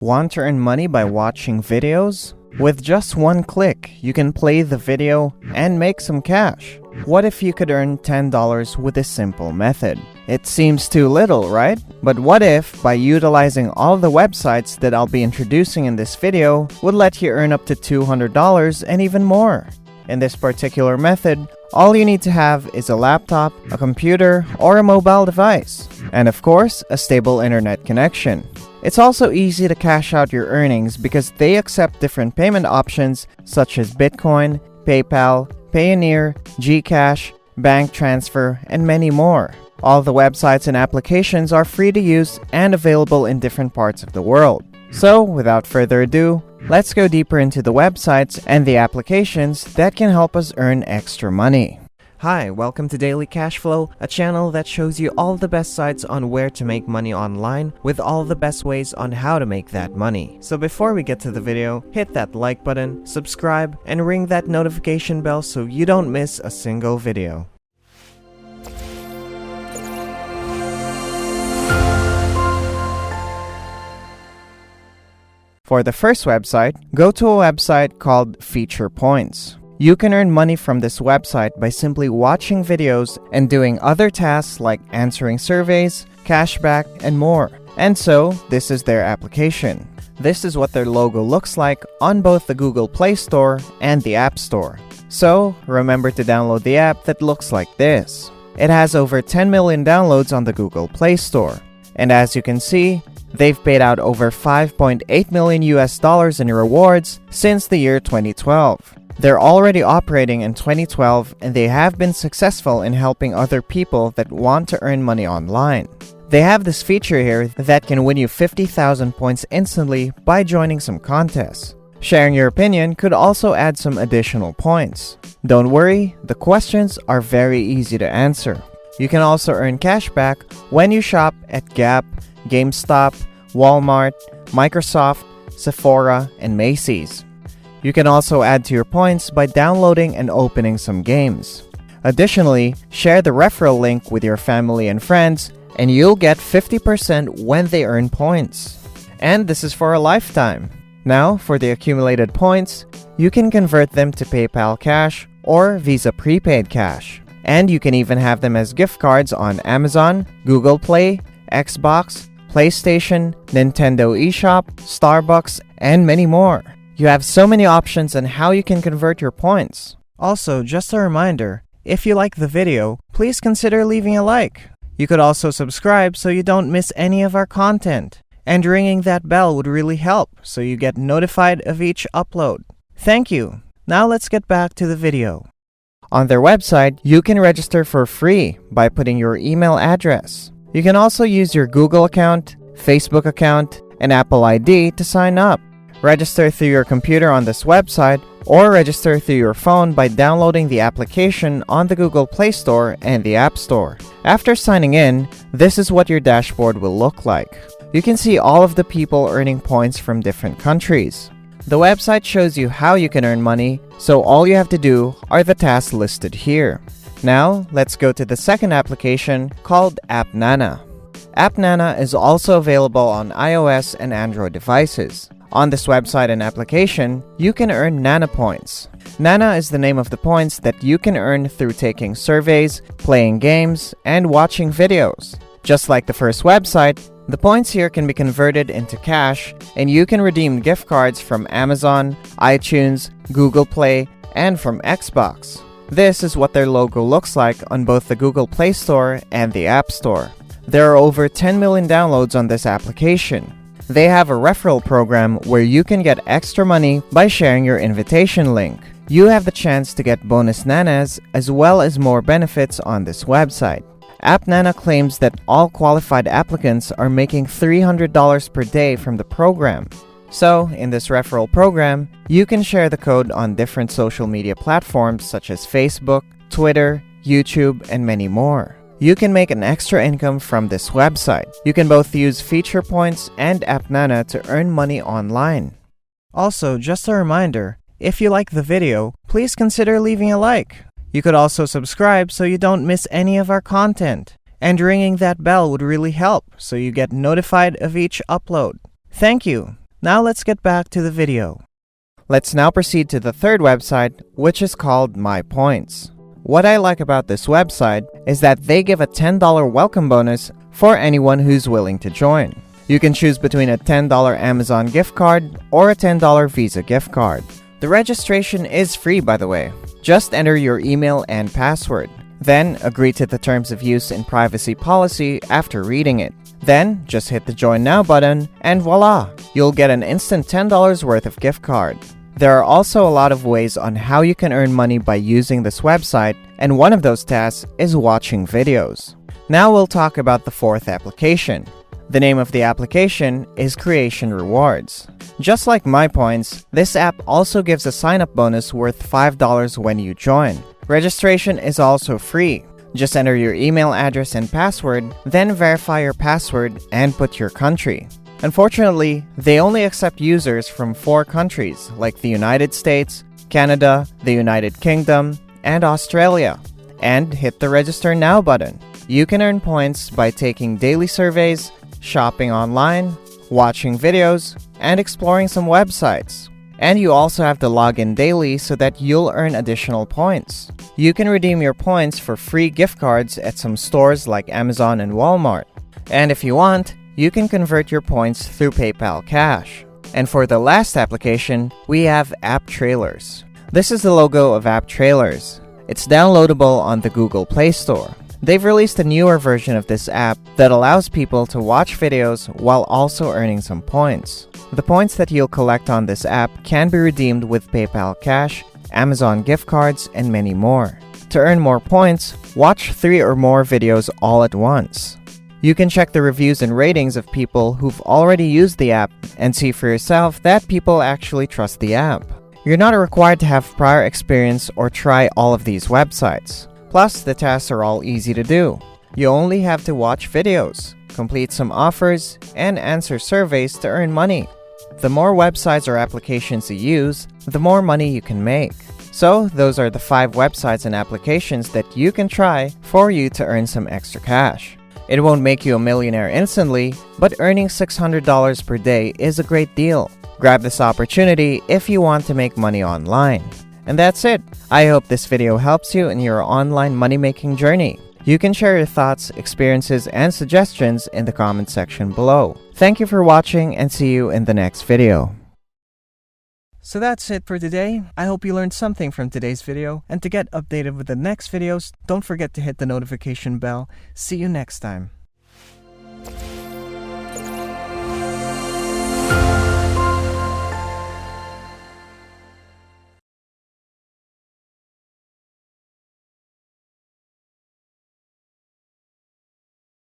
Want to earn money by watching videos? With just one click, you can play the video and make some cash. What if you could earn $10 with a simple method? It seems too little, right? But what if, by utilizing all the websites that I'll be introducing in this video, would let you earn up to $200 and even more? In this particular method, all you need to have is a laptop, a computer, or a mobile device. And of course, a stable internet connection. It's also easy to cash out your earnings because they accept different payment options such as Bitcoin, PayPal, Payoneer, Gcash, bank transfer, and many more. All the websites and applications are free to use and available in different parts of the world. So, without further ado, let's go deeper into the websites and the applications that can help us earn extra money. Hi, welcome to Daily Cash Flow, a channel that shows you all the best sites on where to make money online with all the best ways on how to make that money. So before we get to the video, hit that like button, subscribe, and ring that notification bell so you don't miss a single video. For the first website, go to a website called Feature Points. You can earn money from this website by simply watching videos and doing other tasks like answering surveys, cashback, and more. And so, this is their application. This is what their logo looks like on both the Google Play Store and the App Store. So, remember to download the app that looks like this. It has over 10 million downloads on the Google Play Store. And as you can see, they've paid out over $5.8 million in rewards since the year 2012. They're already operating in 2012 and they have been successful in helping other people that want to earn money online. They have this feature here that can win you 50,000 points instantly by joining some contests. Sharing your opinion could also add some additional points. Don't worry, the questions are very easy to answer. You can also earn cash back when you shop at Gap, GameStop, Walmart, Microsoft, Sephora, and Macy's. You can also add to your points by downloading and opening some games. Additionally, share the referral link with your family and friends, and you'll get 50% when they earn points. And this is for a lifetime. Now, for the accumulated points, you can convert them to PayPal Cash or Visa Prepaid Cash. And you can even have them as gift cards on Amazon, Google Play, Xbox, PlayStation, Nintendo eShop, Starbucks, and many more. You have so many options on how you can convert your points. Also, just a reminder, if you like the video, please consider leaving a like. You could also subscribe so you don't miss any of our content. And ringing that bell would really help so you get notified of each upload. Thank you. Now let's get back to the video. On their website, you can register for free by putting your email address. You can also use your Google account, Facebook account, and Apple ID to sign up. Register through your computer on this website or register through your phone by downloading the application on the Google Play Store and the App Store. After signing in, this is what your dashboard will look like. You can see all of the people earning points from different countries. The website shows you how you can earn money, so all you have to do are the tasks listed here. Now, let's go to the second application called AppNana. AppNana is also available on iOS and Android devices. On this website and application, you can earn Nana points. Nana is the name of the points that you can earn through taking surveys, playing games, and watching videos. Just like the first website, the points here can be converted into cash, and you can redeem gift cards from Amazon, iTunes, Google Play, and from Xbox. This is what their logo looks like on both the Google Play Store and the App Store. There are over 10 million downloads on this application. They have a referral program where you can get extra money by sharing your invitation link. You have the chance to get bonus nanas as well as more benefits on this website. AppNana claims that all qualified applicants are making $300 per day from the program. So, in this referral program, you can share the code on different social media platforms such as Facebook, Twitter, YouTube, and many more. You can make an extra income from this website. You can both use Feature Points and AppNana to earn money online. Also, just a reminder, if you like the video, please consider leaving a like. You could also subscribe so you don't miss any of our content. And ringing that bell would really help so you get notified of each upload. Thank you. Now let's get back to the video. Let's now proceed to the third website, which is called My Points. What I like about this website is that they give a $10 welcome bonus for anyone who's willing to join. You can choose between a $10 Amazon gift card or a $10 Visa gift card. The registration is free, by the way. Just enter your email and password. Then agree to the terms of use and privacy policy after reading it. Then just hit the Join Now button and voila! You'll get an instant $10 worth of gift card. There are also a lot of ways on how you can earn money by using this website, and one of those tasks is watching videos. Now we'll talk about the fourth application. The name of the application is Creation Rewards. Just like My Points, this app also gives a sign-up bonus worth $5 when you join. Registration is also free. Just enter your email address and password, then verify your password and put your country. Unfortunately, they only accept users from 4 countries like the United States, Canada, the United Kingdom, and Australia. And hit the Register Now button. You can earn points by taking daily surveys, shopping online, watching videos, and exploring some websites. And you also have to log in daily so that you'll earn additional points. You can redeem your points for free gift cards at some stores like Amazon and Walmart. And if you want, you can convert your points through PayPal Cash. And for the last application, we have App Trailers. This is the logo of App Trailers. It's downloadable on the Google Play Store. They've released a newer version of this app that allows people to watch videos while also earning some points. The points that you'll collect on this app can be redeemed with PayPal Cash, Amazon gift cards, and many more. To earn more points, watch 3 or more videos all at once. You can check the reviews and ratings of people who've already used the app and see for yourself that people actually trust the app. You're not required to have prior experience or try all of these websites. Plus, the tasks are all easy to do. You only have to watch videos, complete some offers, and answer surveys to earn money. The more websites or applications you use, the more money you can make. So, those are the 5 websites and applications that you can try for you to earn some extra cash. It won't make you a millionaire instantly, but earning $600 per day is a great deal. Grab this opportunity if you want to make money online. And that's it. I hope this video helps you in your online money-making journey. You can share your thoughts, experiences, and suggestions in the comment section below. Thank you for watching and see you in the next video. So that's it for today. I hope you learned something from today's video, and to get updated with the next videos, don't forget to hit the notification bell. See you next time.